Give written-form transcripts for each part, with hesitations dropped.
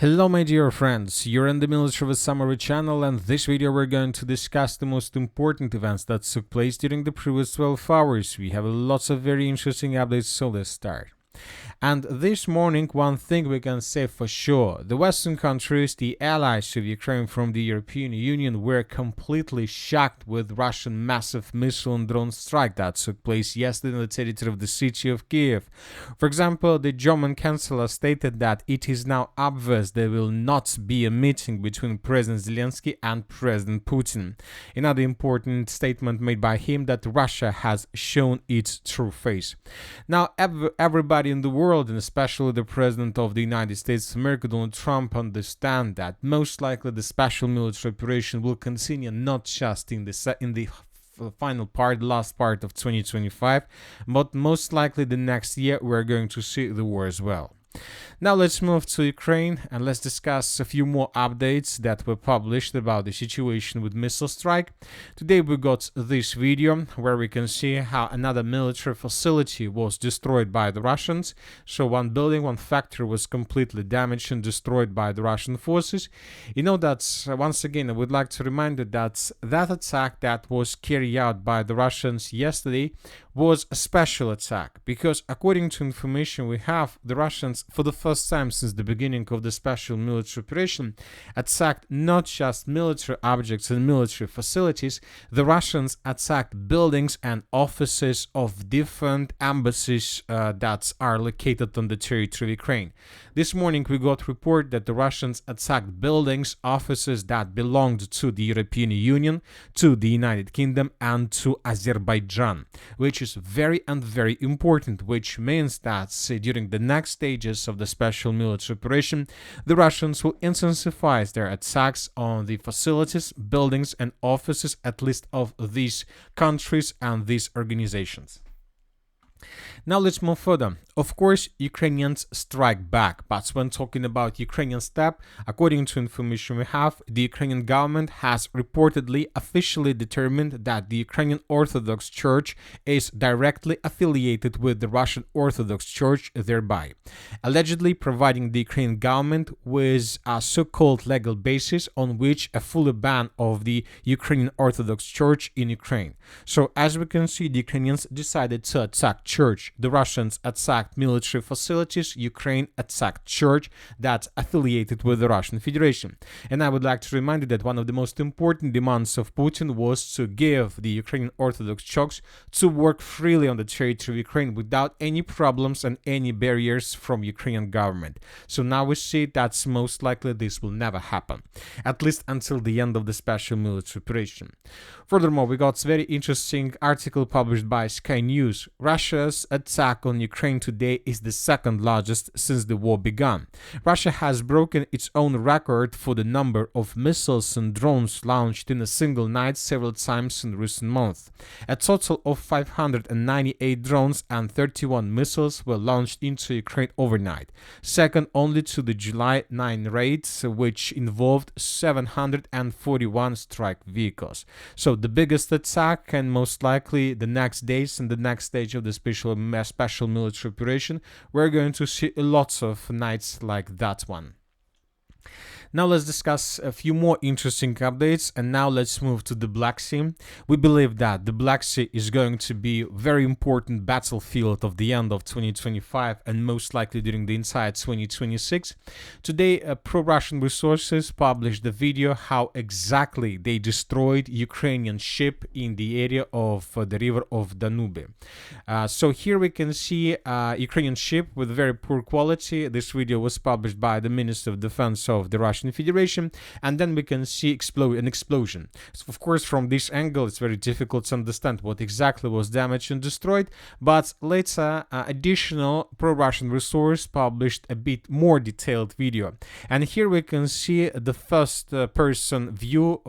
Hello my dear friends, you're in the Military with Summary channel, and this video we're going to discuss the most important events that took place during the previous 12 hours. We have lots of very interesting updates, so let's start. And this morning, one thing we can say for sure, the Western countries, the allies of Ukraine from the European Union, were completely shocked with Russian massive missile and drone strike that took place yesterday in the territory of the city of Kiev. For example, the German chancellor stated that it is now obvious there will not be a meeting between President Zelensky and President Putin. Another important statement made by him that Russia has shown its true face. Now, everybody in the world, and especially the President of the United States of America, Donald Trump, understand that most likely the special military operation will continue not just in the final part, last part of 2025, but most likely the next year we're going to see the war as well. Now let's move to Ukraine and let's discuss a few more updates that were published about the situation with missile strike. Today we got this video where we can see how another military facility was destroyed by the Russians. So one building, one factory was completely damaged and destroyed by the Russian forces. You know that, once again, I would like to remind you that that attack that was carried out by the Russians yesterday was a special attack, because according to information we have, the Russians, for the first time since the beginning of the special military operation, attacked not just military objects and military facilities. The Russians attacked buildings and offices of different embassies that are located on the territory of Ukraine. This morning we got report that the Russians attacked buildings, offices that belonged to the European Union, to the United Kingdom, and to Azerbaijan, which is very important, which means that during the next stages of the special military operation, the Russians will intensify their attacks on the facilities, buildings, and offices, at least of these countries and these organizations. Now let's move further. Of course, Ukrainians strike back, but when talking about Ukrainian step, according to information we have, the Ukrainian government has reportedly officially determined that the Ukrainian Orthodox Church is directly affiliated with the Russian Orthodox Church, thereby allegedly providing the Ukrainian government with a so-called legal basis on which a full ban of the Ukrainian Orthodox Church in Ukraine. So as we can see, the Ukrainians decided to attack church. The Russians attacked military facilities, Ukraine attacked church that's affiliated with the Russian Federation. And I would like to remind you that one of the most important demands of Putin was to give the Ukrainian Orthodox Church to work freely on the territory of Ukraine without any problems and any barriers from Ukrainian government. So now we see that's most likely this will never happen, at least until the end of the special military operation. Furthermore, we got a very interesting article published by Sky News. Russia's attack on Ukraine today is the second largest since the war began. Russia has broken its own record for the number of missiles and drones launched in a single night several times in recent months. A total of 598 drones and 31 missiles were launched into Ukraine overnight, second only to the July 9 raids, which involved 741 strike vehicles. So the biggest attack, and most likely the next days and the next stage of the special military operation, we're going to see lots of nights like that one. Now let's discuss a few more interesting updates, and now let's move to the Black Sea. We believe that the Black Sea is going to be a very important battlefield of the end of 2025 and most likely during the entire 2026. Today, pro-Russian resources published the video how exactly they destroyed Ukrainian ship in the area of the river of Danube. So here we can see Ukrainian ship with very poor quality. This video was published by the Minister of Defense of the Russian Federation, and then we can see an explosion. So of course, from this angle it's very difficult to understand what exactly was damaged and destroyed, but later additional pro-Russian resource published a bit more detailed video, and here we can see the first person view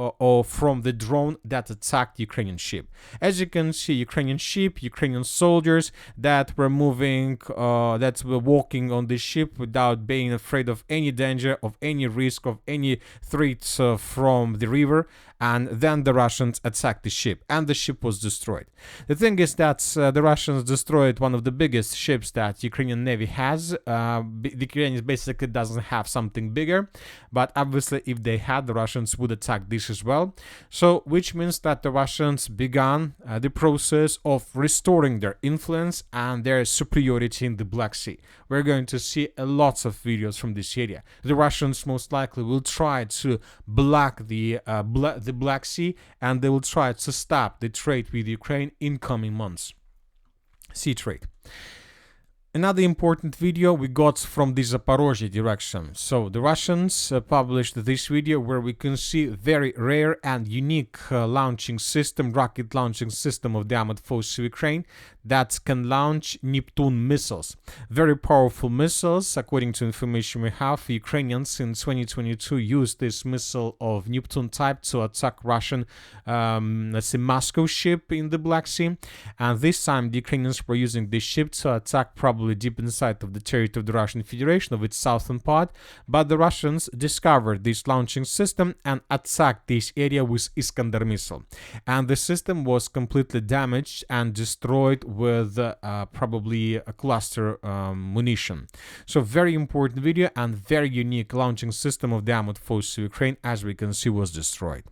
from the drone that attacked Ukrainian ship. As you can see, Ukrainian ship, Ukrainian soldiers that were moving, that were walking on the ship without being afraid of any danger, of any risk risk of any threats from the river, and then the Russians attacked the ship, and the ship was destroyed. The thing is that the Russians destroyed one of the biggest ships that Ukrainian Navy has. The Ukrainians basically doesn't have something bigger, but obviously if they had, the Russians would attack this as well. So, which means that the Russians began the process of restoring their influence and their superiority in the Black Sea. We're going to see lots of videos from this area. The Russians most likely will try to block the Black Sea, and they will try to stop the trade with Ukraine in coming months. Sea trade. Another important video we got from the Zaporizhzhia direction. So the Russians published this video where we can see very rare and unique launching system, rocket launching system of the armored forces of Ukraine that can launch Neptune missiles. Very powerful missiles. According to information we have, Ukrainians in 2022 used this missile of Neptune type to attack Russian, let's say, Moscow ship in the Black Sea. And this time the Ukrainians were using this ship to attack probably deep inside of the territory of the Russian Federation, of its southern part, but the Russians discovered this launching system and attacked this area with Iskander missile. And the system was completely damaged and destroyed with probably a cluster munition. So very important video and very unique launching system of the armored forces of Ukraine, as we can see, was destroyed.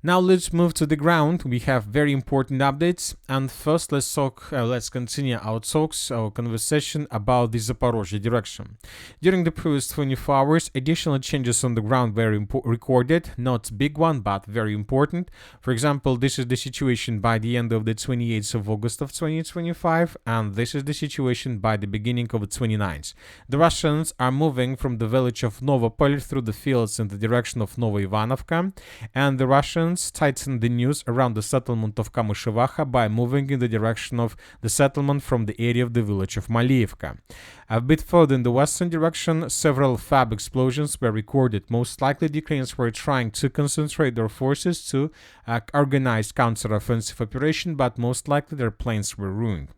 Now let's move to the ground. We have very important updates, and first let's continue our conversation about the Zaporizhzhia direction. During the previous 24 hours, additional changes on the ground were recorded, not big one, but very important. For example, this is the situation by the end of the 28th of August of 2025, and this is the situation by the beginning of the 29th. The Russians are moving from the village of Novopol through the fields in the direction of Novoivanovka, and the Russians tightened the news around the settlement of Kamyshevacha by moving in the direction of the settlement from the area of the village of Malievka. A bit further in the western direction, several FAB explosions were recorded. Most likely the Ukrainians were trying to concentrate their forces to organize counter-offensive operation, but most likely their plans were ruined.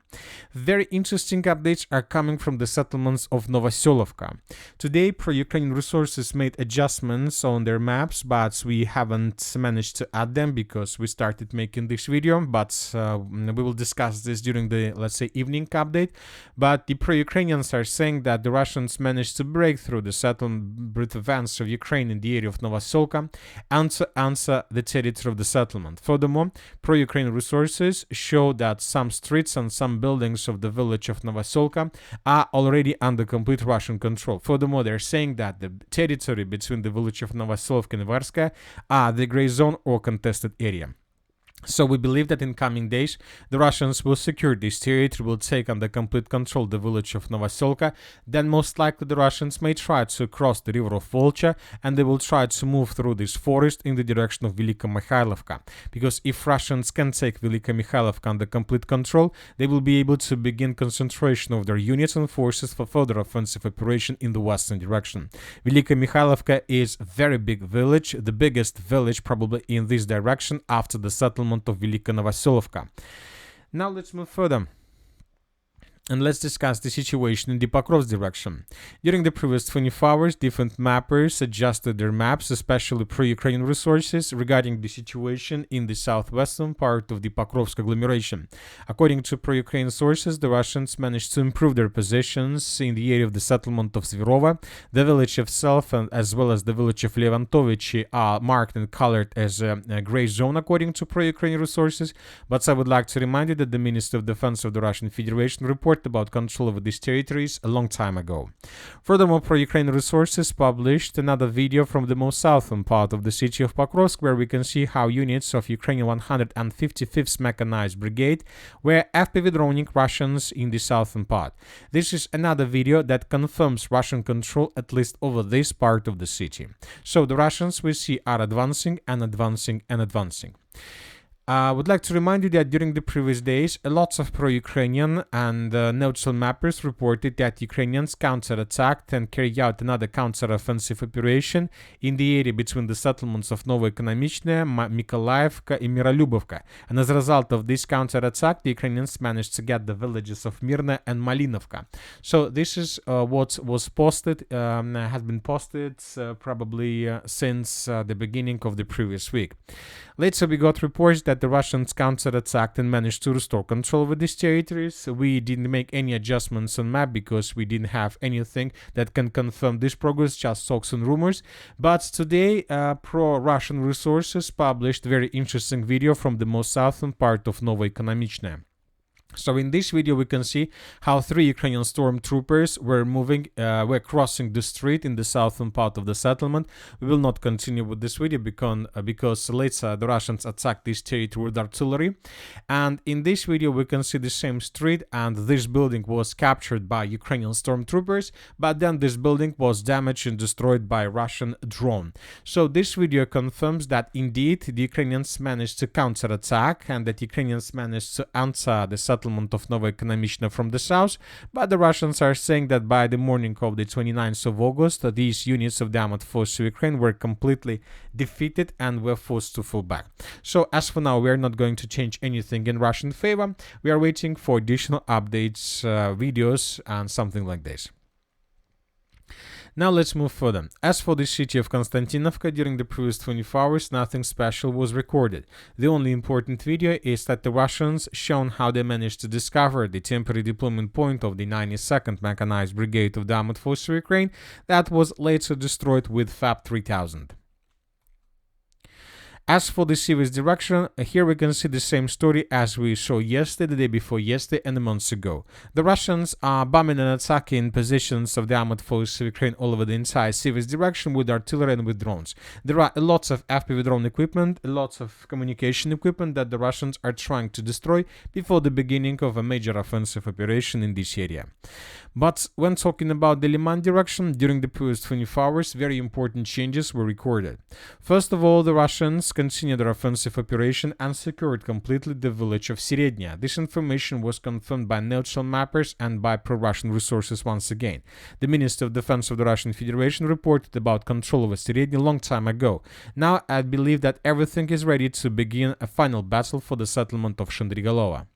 Very interesting updates are coming from the settlements of Novoselovka. Today, pro-Ukrainian resources made adjustments on their maps, but we haven't managed to add them because we started making this video, but we will discuss this during the, let's say, evening update. But the pro-Ukrainians are saying that the Russians managed to break through the settlement advance of Ukraine in the area of Novoselka and to answer the territory of the settlement. Furthermore, pro-Ukrainian resources show that some streets and some buildings of the village of Novoselka are already under complete Russian control. Furthermore, they're saying that the territory between the village of Novoselovka and Siversk are the gray zone or contested area. So we believe that in coming days, the Russians will secure this territory, will take under complete control the village of Novoselka. Then most likely the Russians may try to cross the river of Volcha, and they will try to move through this forest in the direction of Velika Mikhailovka. Because if Russians can take Velika Mikhailovka under complete control, they will be able to begin concentration of their units and forces for further offensive operation in the western direction. Velika Mikhailovka is a very big village, the biggest village probably in this direction after the settlement of Velika Novoselovka. Now let's move further. And let's discuss the situation in the Pokrovsk direction. During the previous 24 hours, different mappers adjusted their maps, especially pro-Ukrainian resources, regarding the situation in the southwestern part of the Pokrovsk agglomeration. According to pro-Ukrainian sources, the Russians managed to improve their positions in the area of the settlement of Zverova. The village itself, and as well as the village of Levantovichi, are marked and colored as a gray zone, according to pro-Ukrainian resources. But I would like to remind you that the Minister of Defense of the Russian Federation reported about control over these territories a long time ago. Furthermore, pro-Ukrainian resources published another video from the most southern part of the city of Pokrovsk, where we can see how units of Ukrainian 155th Mechanized Brigade were FPV droning Russians in the southern part. This is another video that confirms Russian control at least over this part of the city. So the Russians we see are advancing and advancing and advancing. I would like to remind you that during the previous days, lots of pro-Ukrainian and neutral mappers reported that Ukrainians counter-attacked and carried out another counter-offensive operation in the area between the settlements of Novoekonomichne, Mykolaiivka and Mirolyubovka. And as a result of this counter-attack, the Ukrainians managed to get the villages of Mirne and Malinovka. So this is what was posted, has been posted probably since the beginning of the previous week. Later we got reports that the Russians counter-attacked and managed to restore control over these territories. We didn't make any adjustments on map because we didn't have anything that can confirm this progress, just talks and rumors. But today, pro-Russian resources published a very interesting video from the most southern part of Novoekonomichne. So in this video we can see how 3 Ukrainian stormtroopers were crossing the street in the southern part of the settlement. We will not continue with this video because later the Russians attacked this territory with artillery. And in this video we can see the same street, and this building was captured by Ukrainian stormtroopers, but then this building was damaged and destroyed by a Russian drone. So this video confirms that indeed the Ukrainians managed to counterattack and that Ukrainians managed to enter the settlement of Novoekonomichne from the south, but the Russians are saying that by the morning of the 29th of August, these units of the armed forces of Ukraine were completely defeated and were forced to fall back. So as for now, we are not going to change anything in Russian favor. We are waiting for additional updates, videos, and something like this. Now let's move further. As for the city of Konstantinovka, during the previous 24 hours, nothing special was recorded. The only important video is that the Russians shown how they managed to discover the temporary deployment point of the 92nd Mechanized Brigade of the Armed Forces of Ukraine that was later destroyed with FAB 3000. As for the Siversk direction, here we can see the same story as we saw yesterday, the day before yesterday, and months ago. The Russians are bombing and attacking positions of the armed forces of Ukraine all over the entire Siversk direction with artillery and with drones. There are lots of FPV drone equipment, lots of communication equipment that the Russians are trying to destroy before the beginning of a major offensive operation in this area. But when talking about the Lyman direction, during the previous 24 hours, very important changes were recorded. First of all, the Russians continued their offensive operation and secured completely the village of Serednya. This information was confirmed by neutral mappers and by pro-Russian resources once again. The Minister of Defense of the Russian Federation reported about control over Serednya a long time ago. Now I believe that everything is ready to begin a final battle for the settlement of Shandrigolova.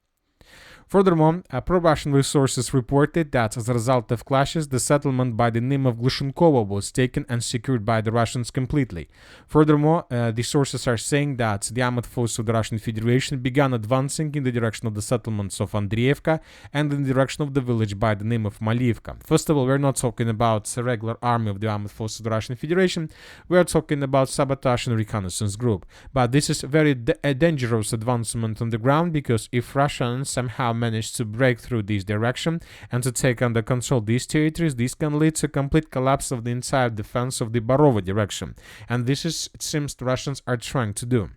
Furthermore, pro-Russian resources reported that as a result of clashes, the settlement by the name of Glushenkovo was taken and secured by the Russians completely. Furthermore, the sources are saying that the armed forces of the Russian Federation began advancing in the direction of the settlements of Andreevka and in the direction of the village by the name of Maliivka. First of all, we're not talking about a regular army of the armed forces of the Russian Federation, we're talking about sabotage and reconnaissance group. But this is a very dangerous advancement on the ground, because if Russians somehow managed to break through this direction and to take under control these territories, this can lead to complete collapse of the entire defense of the Barova direction. And this is, it seems, the Russians are trying to do.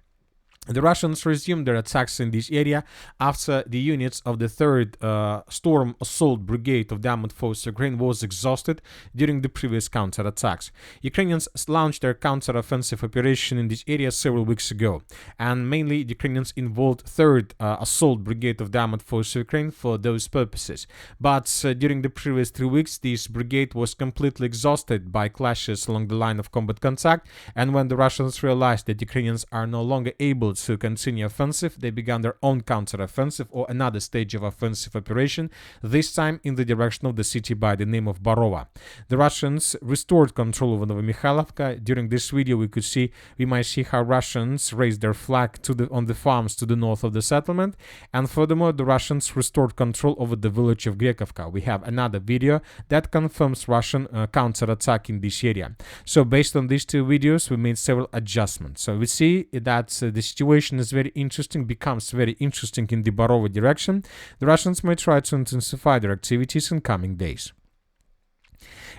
The Russians resumed their attacks in this area after the units of the 3rd Storm Assault Brigade of the Armed Forces of Ukraine was exhausted during the previous counterattacks. Ukrainians launched their counter-offensive operation in this area several weeks ago, and mainly the Ukrainians involved 3rd Assault Brigade of the Armed Forces of Ukraine for those purposes. But during the previous 3 weeks, this brigade was completely exhausted by clashes along the line of combat contact, and when the Russians realized that Ukrainians are no longer able to continue offensive, they began their own counter-offensive or another stage of offensive operation, this time in the direction of the city by the name of Barova. The Russians restored control over Novomikhalovka. During this video we might see how Russians raised their flag on the farms to the north of the settlement, and furthermore the Russians restored control over the village of Grekovka. We have another video that confirms Russian counter-attack in this area. So based on these 2 videos we made several adjustments. So we see that the situation is very interesting, becomes very interesting in the Barova direction. The Russians may try to intensify their activities in coming days.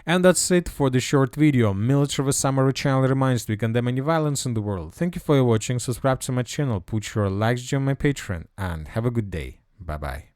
And that's it for the short video. Military Summary channel reminds we condemn any violence in the world. Thank you for watching, subscribe to my channel, put your likes on my Patreon, and have a good day. Bye bye.